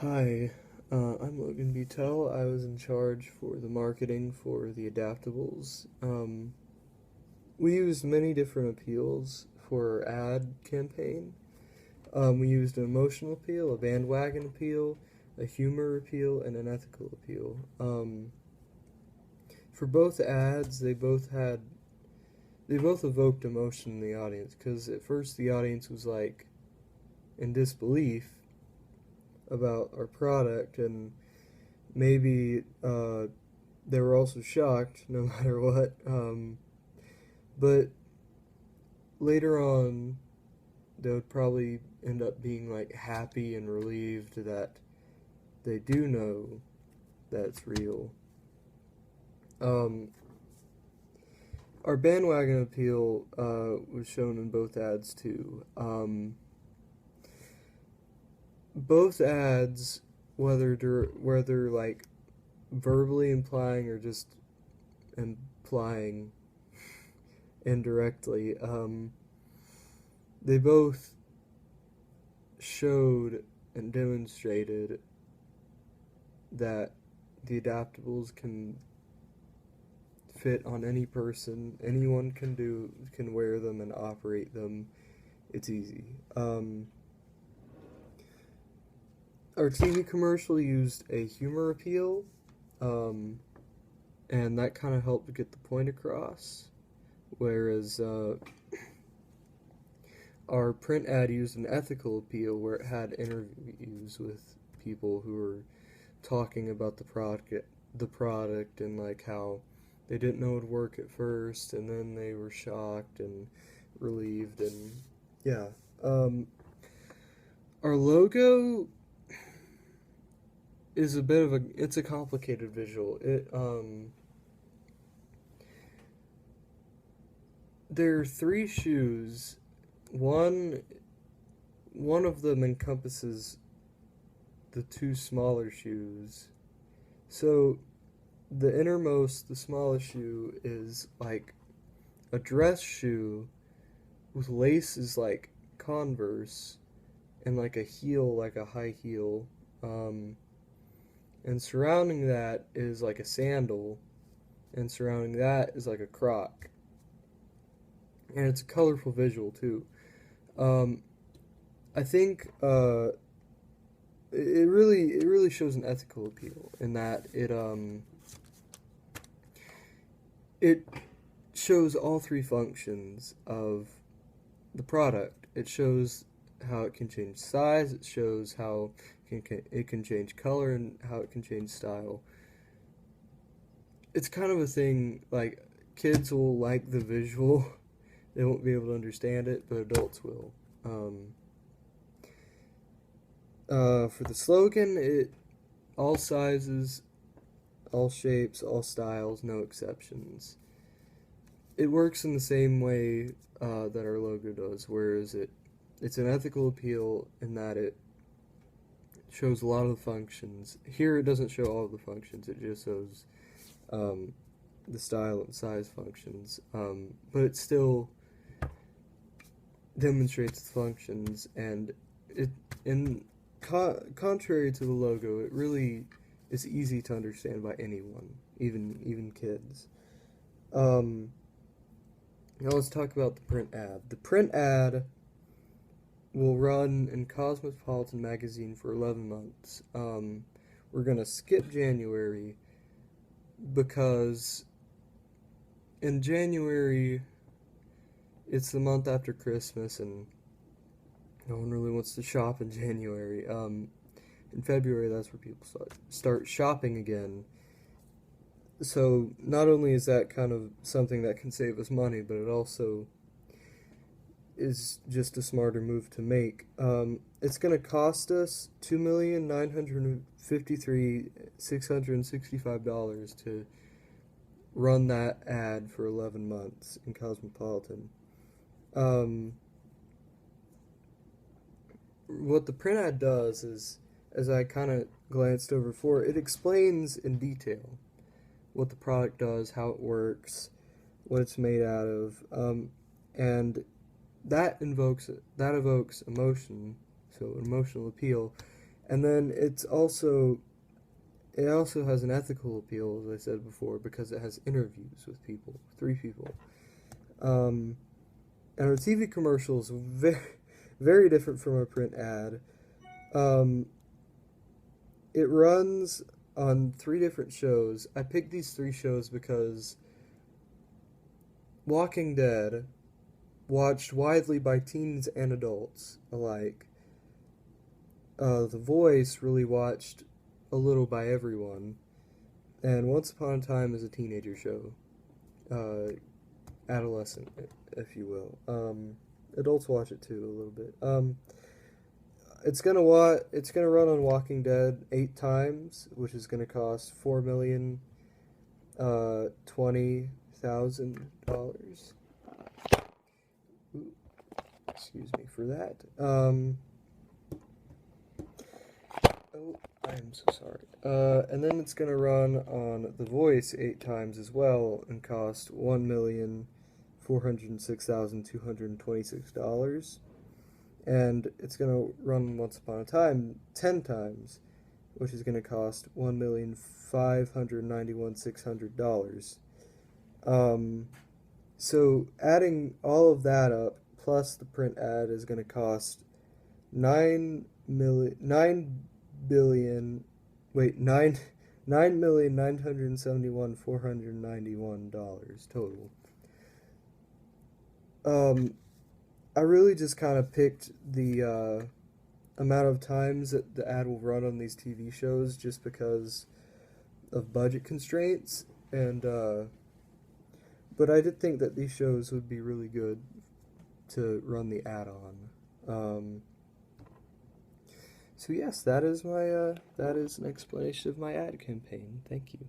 Hi, I'm Logan Butel. I was in charge for the marketing for the adaptables. We used many different appeals for our ad campaign. We used an emotional appeal, a bandwagon appeal, a humor appeal, and an ethical appeal. For both ads, they both evoked emotion in the audience because at first the audience was like in disbelief about our product, and maybe they were also shocked no matter what. But later on, they would probably end up being like happy and relieved that they do know that it's real. Our bandwagon appeal was shown in both ads too. Both ads, whether like verbally implying or just implying indirectly, they both showed and demonstrated that the adaptables can fit on any person. Anyone can wear them and operate them. It's easy. Our TV commercial used a humor appeal, and that kind of helped get the point across. Whereas our print ad used an ethical appeal, where it had interviews with people who were talking about the product, and like how they didn't know it would work at first, and then they were shocked and relieved, and yeah. Our logo is it's a complicated visual. There are three shoes. One of them encompasses the two smaller shoes. So the smallest shoe is like a dress shoe with laces like Converse and like a heel, like a high heel. And surrounding that is like a sandal, and surrounding that is like a croc. And it's a colorful visual too. I think it really shows an ethical appeal in that it shows all three functions of the product. It shows how it can change size. It shows how it can change color and how it can change style. It's kind of a thing, like, kids will like the visual. They won't be able to understand it, but adults will. For the slogan, all sizes, all shapes, all styles, no exceptions. It works in the same way that our logo does, whereas it's an ethical appeal in that it shows a lot of the functions. Here it doesn't show all of the functions, it just shows the style and size functions, but it still demonstrates the functions, and contrary to the logo, it really is easy to understand by anyone, even kids. Now let's talk about the print ad. The print ad will run in Cosmopolitan magazine for 11 months. We're going to skip January because in January it's the month after Christmas and no one really wants to shop in January. In February, that's where people start shopping again. So not only is that kind of something that can save us money, but it also is just a smarter move to make. It's going to cost us $2,953,665 to run that ad for 11 months in Cosmopolitan. What the print ad does is, as I kind of glanced over before, it explains in detail what the product does, how it works, what it's made out of, and that evokes emotion, so emotional appeal, And then it also has an ethical appeal, as I said before, because it has interviews with people, 3 people. And our TV commercial is very different from our print ad. Um, it runs on 3 different shows. I picked these 3 shows because Walking Dead, watched widely by teens and adults alike. The Voice, really watched a little by everyone. And Once Upon a Time is a teenager show. Adolescent, if you will. Adults watch it too a little bit. It's gonna run on Walking Dead 8 times, which is gonna cost $4,020,000. Excuse me for that. Oh, I am so sorry. And then it's gonna run on The Voice 8 times as well and cost $1,406,226. And it's gonna run Once Upon a Time 10 times, which is gonna cost $1,591,600. So adding all of that up plus the print ad is gonna cost 9,971,491 total. I really just kind of picked the amount of times that the ad will run on these TV shows just because of budget constraints, and but I did think that these shows would be really good to run the ad on. So yes, that is an explanation of my ad campaign. Thank you.